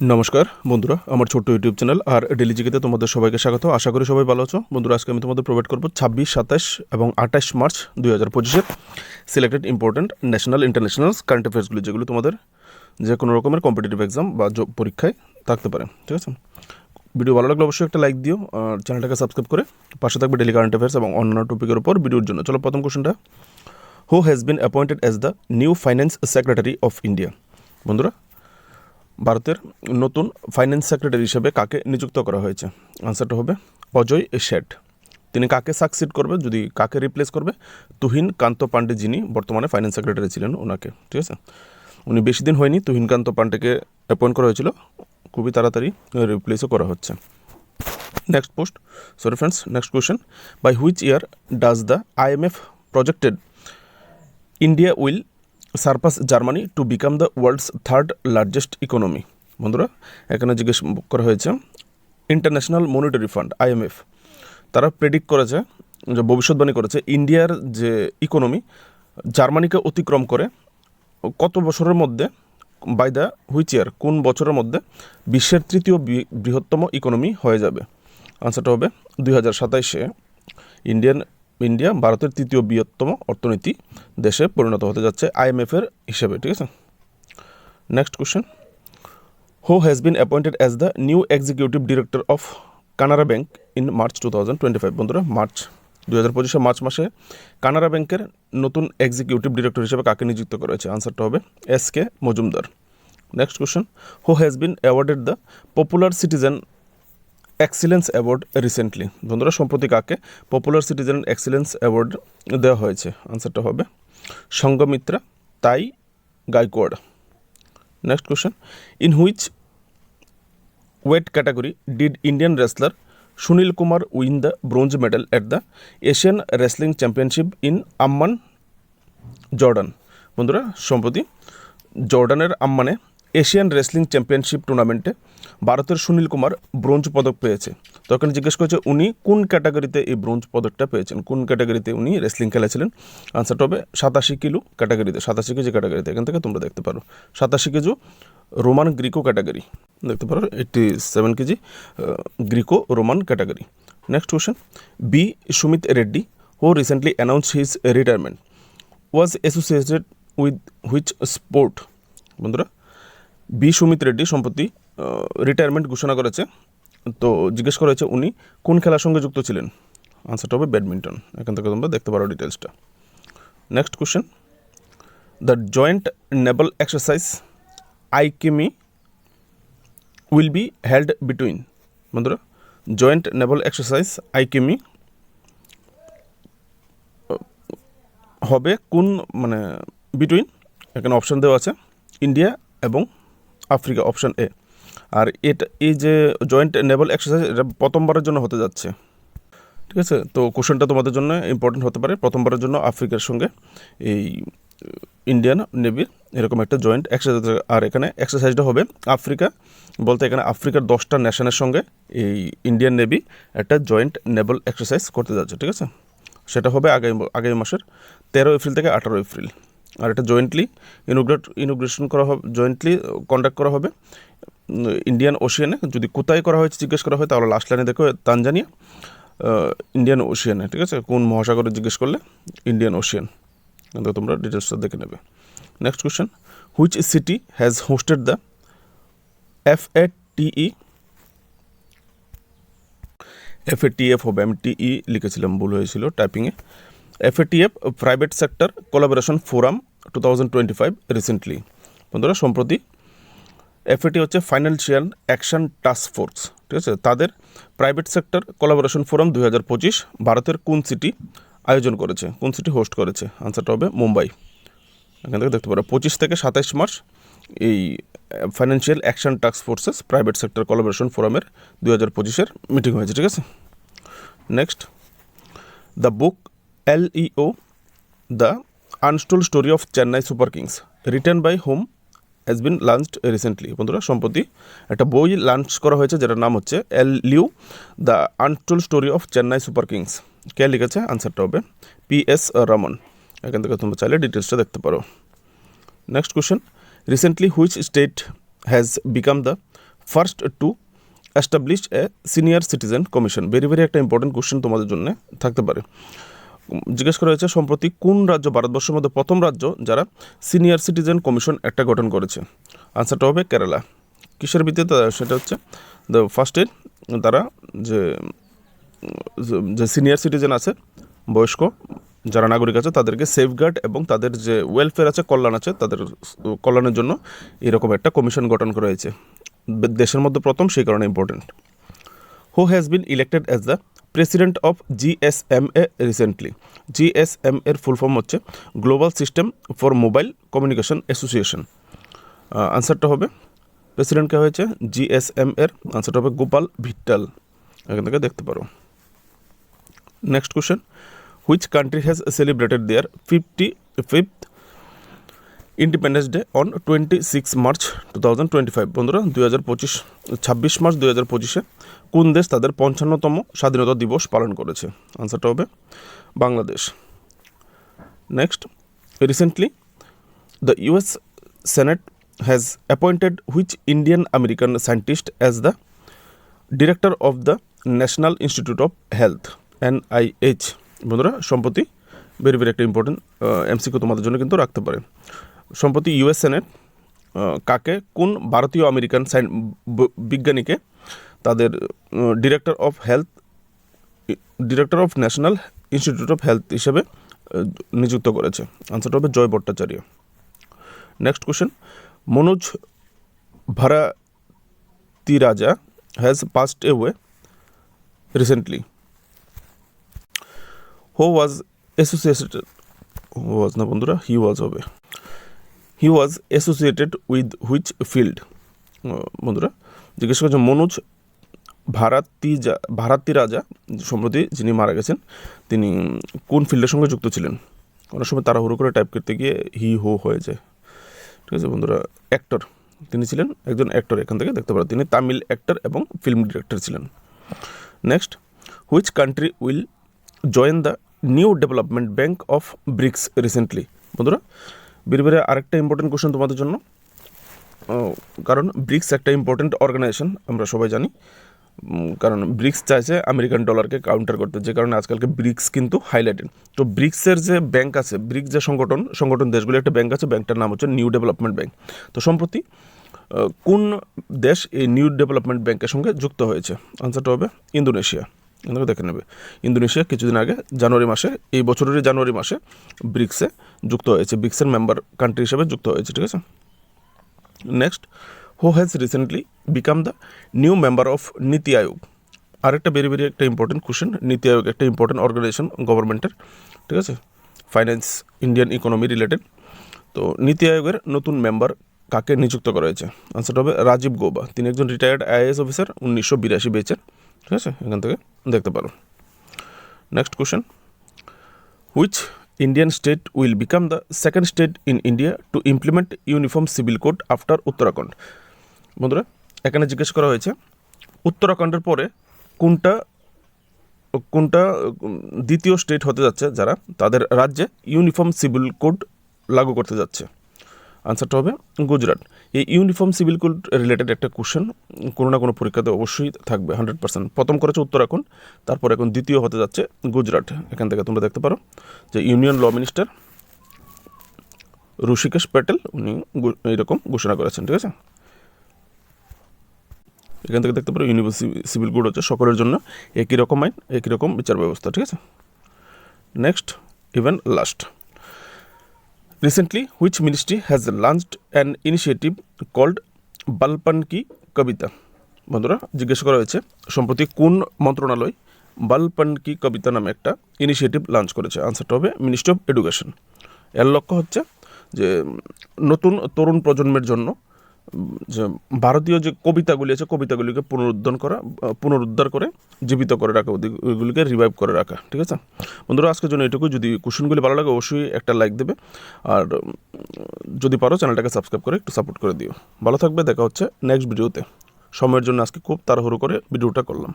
নমস্কার বন্ধুরা, আমার ছোট্ট ইউটিউব চ্যানেল আর ডেলি জিকেতে তোমাদের সবাইকে স্বাগত। আশা করি সবাই ভালো আছো। বন্ধুরা, আজকে আমি তোমাদের প্রোভাইড করবো 26, 27 এবং 28 March 2025 selected important national international current অ্যাফেয়ার্সগুলি, যেগুলো তোমাদের যে কোনো রকমের কম্পিটিটিভ এক্সাম বা পরীক্ষায় থাকতে পারে। ঠিক আছে, ভিডিও ভালো লাগলে অবশ্যই একটা লাইক দিও আর চ্যানেলটাকে সাবস্ক্রাইব করে পাশে থাকবে ডেলি কারেন্ট অ্যাফেয়ার্স এবং অন্যান্য টপিকের উপর ভিডিওর জন্য। চলো, প্রথম কোশ্চেনটা, হু has been appointed as the new finance secretary of India? বন্ধুরা, ভারতের নতুন ফাইন্যান্স সেক্রেটারি হিসেবে কাকে নিযুক্ত করা হয়েছে? আনসারটা হবে অজয় শেঠ। তিনি কাকে সাকসিড করবে, যদি কাকে রিপ্লেস করবে? তুহিন কান্ত পান্ডে, যিনি বর্তমানে ফাইন্যান্স সেক্রেটারি ছিলেন, ওনাকে। ঠিক আছে, উনি বেশি দিন হয়নি, তুহিন কান্ত পান্ডেকে অ্যাপয়েন্ট করা হয়েছিল, খুবই তাড়াতাড়ি রিপ্লেসও করা হচ্ছে। Next next question, by which year does the IMF projected India will surpass Germany to become the world's third largest economy? বন্ধুরা, এখানে জিজ্ঞেস করা হয়েছে ইন্টারন্যাশনাল মনিটারি ফান্ড IMF, তারা প্রেডিক্ট করেছে, যে ভবিষ্যৎবাণী করেছে, ইন্ডিয়ার যে ইকোনমি জার্মানিকে অতিক্রম করে কত বছরের মধ্যে, বাই দ্য হুইচ ইয়ার, কোন বছরের মধ্যে বিশ্বের তৃতীয় বৃহত্তম ইকোনমি হয়ে যাবে? আনসারটা হবে 2027-এ ইন্ডিয়া ভারতের তৃতীয় বৃহত্তম অর্থনীতি দেশে পরিণত হতে যাচ্ছে IMF-এর হিসেবে। ঠিক আছে, next question, who has been appointed as the new executive director of Canara bank in March 2025? বন্ধুরা, 2025 মার্চ মাসে কানাড়া ব্যাংকের নতুন এক্সিকিউটিভ ডিরেক্টর হিসেবে কাকে নিযুক্ত করা হয়েছে? আনসারটা হবে SK Majumdar. Next question, who has been awarded the popular citizen excellence award recently? বন্ধুরা, সম্প্রতি কাকে পপুলার সিটিজেন এক্সিলেন্স অ্যাওয়ার্ড দেওয়া হয়েছে? আনসারটা হবে Sanghamitra Tai Gaikwad. Next question, in which weight category did Indian wrestler Sunil Kumar win the bronze medal at the Asian wrestling championship in Amman, Jordan? বন্ধুরা, সম্প্রতি জর্ডানের আম্মানে এশিয়ান রেসলিং চ্যাম্পিয়নশিপ টুর্নামেন্টে ভারতের সুনীল কুমার ব্রোঞ্জ পদক পেয়েছে। তো এখানে জিজ্ঞেস করেছে উনি কোন ক্যাটাগরিতে এই ব্রোঞ্জ পদকটা পেয়েছেন, কোন ক্যাটাগরিতে উনি রেসলিং খেলেছিলেন? আনসারটা হবে 87 কিলো ক্যাটাগরিতে, 87 কেজি ক্যাটাগরিতে। এখান থেকে তোমরা দেখতে পারো 87 কেজি রোমান গ্রিকো ক্যাটাগরি, দেখতে পারো 87 kg Greco Roman category. Next question, B Sumeeth Reddy, who recently announce his retirement, was associated with which sport? বন্ধুরা, বি সুমিত রেড্ডি সম্প্রতি রিটায়ারমেন্ট ঘোষণা করেছে। তো জিজ্ঞেস করা হয়েছে উনি কোন খেলার সঙ্গে যুক্ত ছিলেন? আনসারটা হবে ব্যাডমিন্টন। এখান থেকে তোমরা দেখতে পারো ডিটেলসটা। Next question, the joint naval exercise AIKEYME will be held between? বন্ধুরা, জয়েন্ট নেভাল এক্সারসাইজ আইকেমি হবে কোন, বিটুইন, এখানে অপশান দেওয়া আছে ইন্ডিয়া এবং আফ্রিকা, অপশান এ। আর এই যে জয়েন্ট নেভাল এক্সারসাইজ, এটা প্রথমবারের জন্য হতে যাচ্ছে। ঠিক আছে, তো কোশ্চেনটা তোমাদের জন্য ইম্পর্টেন্ট হতে পারে। প্রথমবারের জন্য আফ্রিকার সঙ্গে এই ইন্ডিয়ান নেভির এরকম একটা জয়েন্ট এক্সারসাইজ। আর এখানে এক্সারসাইজটা হবে আফ্রিকা বলতে এখানে আফ্রিকার 10টা নেশনের সঙ্গে এই ইন্ডিয়ান নেভি একটা জয়েন্ট নেভাল এক্সারসাইজ করতে যাচ্ছে। ঠিক আছে, সেটা হবে আগামী মাসের 13 এপ্রিল থেকে 18 এপ্রিল। আর এটা জয়েন্টলি ইনোগ্রেশন করা হবে, জয়েন্টলি কন্ডাক্ট করা হবে ইন্ডিয়ান ওশিয়ানে। যদি কোথায় করা হয়েছে জিজ্ঞেস করা হয় তাহলে লাস্ট লাইনে দেখো তানজানিয়া, ইন্ডিয়ান ওশিয়ানে। ঠিক আছে, কোন মহাসাগরে জিজ্ঞেস করলে ইন্ডিয়ান ওশিয়ান, কিন্তু তোমরা ডিটেলসটা দেখে নেবে। Next question, which city has hosted the FATF হবে, আমি TE লিখেছিলাম, ভুল হয়েছিল টাইপিংয়ে। FATF private sector collaboration forum 2025 recently? বন্ধুরা, সম্প্রতি FAT হচ্ছে ফাইন্যান্সিয়াল অ্যাকশন টাস্ক ফোর্স। ঠিক আছে, তাদের প্রাইভেট সেক্টর কোলাবোরেশন ফোরাম 2025 ভারতের কোন সিটি আয়োজন করেছে, কোন সিটি হোস্ট করেছে? আনসারটা হবে মুম্বাই। এখান থেকে দেখতে পারো 25 থেকে 27 মার্চ এই financial action task forces private sector collaboration ফোরামের 2025-এর মিটিং হয়েছে। ঠিক আছে, next, the book LEO the untold story of Chennai super kings written by home has been launched recently? বন্ধুরা, সম্প্রতি একটা বই লঞ্চ করা হয়েছে যেটার নাম হচ্ছে LEO the untold story of Chennai super Kings. কে লিখেছে? আনসারটা হবে PS রামন। এখান থেকে তোমরা চাইলে ডিটেলসটা দেখতে পারো। Next question, recently which state has become the first to establish a senior citizen commission? Very very একটা ইম্পর্টেন্ট কোশ্চেন তোমাদের জন্য থাকতে পারে। জিজ্ঞেস করা হয়েছে সম্প্রতি কোন রাজ্য ভারতবর্ষের মধ্যে প্রথম রাজ্য যারা সিনিয়র সিটিজেন কমিশন একটা গঠন করেছে? আনসারটা হবে কেরালা। কিসের ভিত্তিতে? সেটা হচ্ছে দ্য ফার্স্টে তারা যে যে সিনিয়র সিটিজেন আছে, বয়স্ক যারা নাগরিক আছে, তাদেরকে সেফগার্ড এবং তাদের যে ওয়েলফেয়ার আছে, কল্যাণ আছে, তাদের কল্যাণের জন্য এরকম একটা কমিশন গঠন করা হয়েছে। দেশের মধ্যে প্রথম, সেই কারণে important. Who has been elected as the president of GSMA recently? GSM এর ফুল ফর্ম হচ্ছে global system for mobile communication association. আনসারটা হবে, প্রেসিডেন্টকে হয়েছে GSM এর, আনসারটা হবে গোপাল ভিট্টাল। এখান থেকে দেখতে পারো। Next question, which country has celebrated their 55th independence day on 26 March 2025? বন্ধুরা 26 মার্চ 2025 কোন দেশ তাদের 55তম স্বাধীনতা দিবস পালন করেছে? আনসারটা হবে Bangladesh. Next, recently the US Senate has appointed which Indian American scientist as the director of the National Institute of Health NIH? বন্ধুরা সম্প্রতি ভেরি ভেরি একটা ইম্পর্টেন্ট MCQ তোমাদের জন্য কিন্তু রাখতে পারে। সম্প্রতি US Senate কাকে, কোন ভারতীয় আমেরিকান বিজ্ঞানীকে তাদের director of National Institute of Health হিসেবে নিযুক্ত করেছে? আনসারটা হবে Jay Bhattacharya. Next question, Manoj Bharathiraja has passed away recently? Who was associated, he was associated with which field? বন্ধুরা জিজ্ঞেস করছে মনোজ ভারাতিরাজা সম্প্রতি যিনি মারা গেছেন, তিনি কোন ফিল্ডের সঙ্গে যুক্ত ছিলেন? অনেক সময় তাড়াহুড়ো করে টাইপ করতে গিয়ে হো হয়ে যায়, ঠিক আছে বন্ধুরা। অ্যাক্টর, তিনি ছিলেন একজন অ্যাক্টর, এখান থেকে দেখতে পারো তিনি তামিল অ্যাক্টর এবং ফিল্ম ডিরেক্টর ছিলেন। Next, which country will join the new development bank of BRICS recently? বন্ধুরা বেরবেরে আরেকটা ইম্পর্টেন্ট কোশ্চেন তোমাদের জন্য, কারণ ব্রিক্স একটা ইম্পর্টেন্ট অর্গানাইজেশন আমরা সবাই জানি, কারণ ব্রিক্স চাইছে আমেরিকান ডলারকে কাউন্টার করতে, যে কারণে আজকালকে ব্রিক্স কিন্তু হাইলাইটেড। তো ব্রিক্সের যে ব্যাংক আছে, ব্রিক্স যে সংগঠন দেশগুলো একটা ব্যাংক আছে, ব্যাংকটার নাম হচ্ছে নিউ ডেভেলপমেন্ট ব্যাংক। তো সম্প্রতি কোন দেশ এই নিউ ডেভেলপমেন্ট ব্যাংকের সঙ্গে যুক্ত হয়েছে? আনসারটা হবে ইন্দোনেশিয়া। এখানে দেখে নেবে, ইন্দোনেশিয়া কিছুদিন আগে জানুয়ারি মাসে, এই বছরের জানুয়ারি মাসে ব্রিক্সে যুক্ত হয়েছে, ব্রিক্সের মেম্বার কান্ট্রি হিসেবে যুক্ত হয়েছে, ঠিক আছে। Next, who has recently become the new member of নীতি আয়োগ? আরেকটা ভেরি ভেরি একটা ইম্পর্টেন্ট কোশ্চেন। নীতি আয়োগ একটা ইম্পর্টেন্ট অর্গানাইজেশন গভর্নমেন্টের, ঠিক আছে, ফাইন্যান্স, ইন্ডিয়ান ইকোনমি রিলেটেড। তো নীতি আয়োগের নতুন মেম্বার কাকে নিযুক্ত করা হয়েছে? আনসারটা হবে রাজীব গৌবা। তিনি একজন রিটায়ার্ড IAS অফিসার, 1982 বেচের, ঠিক আছে, এখান থেকে দেখতে পারো। Next question, which Indian state will become the second state in India to implement uniform civil code after Uttarakhand? বন্ধুরা এখানে জিজ্ঞেস করা হয়েছে উত্তরাখণ্ডের পরে কোনটা দ্বিতীয় স্টেট হতে যাচ্ছে যারা তাদের রাজ্যে ইউনিফর্ম সিভিল কোড লাগু করতে যাচ্ছে? আনসারটা হবে গুজরাট। এই ইউনিফর্ম সিভিল কোড রিলেটেড একটা কোশ্চেন কোনো না কোনো পরীক্ষাতে অবশ্যই থাকবে 100%। প্রথম করেছে উত্তরাখণ্ড, তারপর এখন দ্বিতীয় হতে যাচ্ছে গুজরাট। এখান থেকে তোমরা দেখতে পারো যে union law minister Rishikesh Patel উনি এইরকম ঘোষণা করেছেন, ঠিক আছে। এখান থেকে দেখতে পারো ইউনিভার্সিটি সিভিল কোড হচ্ছে সকলের জন্য একই রকম আইন, একই রকম বিচার ব্যবস্থা, ঠিক আছে। Next, even last, recently which ministry has launched an initiative called Balpan ki Kavita? বন্ধুরা জিজ্ঞেস করা হয়েছে সম্প্রতি কোন মন্ত্রণালয় বালপান কি কবিতা নামে একটা ইনিশিয়েটিভ লঞ্চ করেছে? আনসারটা হবে মিনিস্ট্রি অফ এডুকেশন। এর লক্ষ্য হচ্ছে যে নতুন তরুণ প্রজন্মের জন্য যে ভারতীয় যে কবিতাগুলি আছে, কবিতাগুলিকে পুনরুদ্ধার করে জীবিত করে রাখা, ওইগুলিকে রিভাইভ করে রাখা, ঠিক আছে বন্ধুরা। আজকের জন্য এটুকু। যদি কোশ্চেনগুলি ভালো লাগে অবশ্যই একটা লাইক দেবে, আর যদি পারো চ্যানেলটাকে সাবস্ক্রাইব করে একটু সাপোর্ট করে দিও। ভালো থাকবে, দেখা হচ্ছে নেক্সট ভিডিওতে। সময়ের জন্য আজকে খুব তাড়াহুড়ো করে ভিডিওটা করলাম।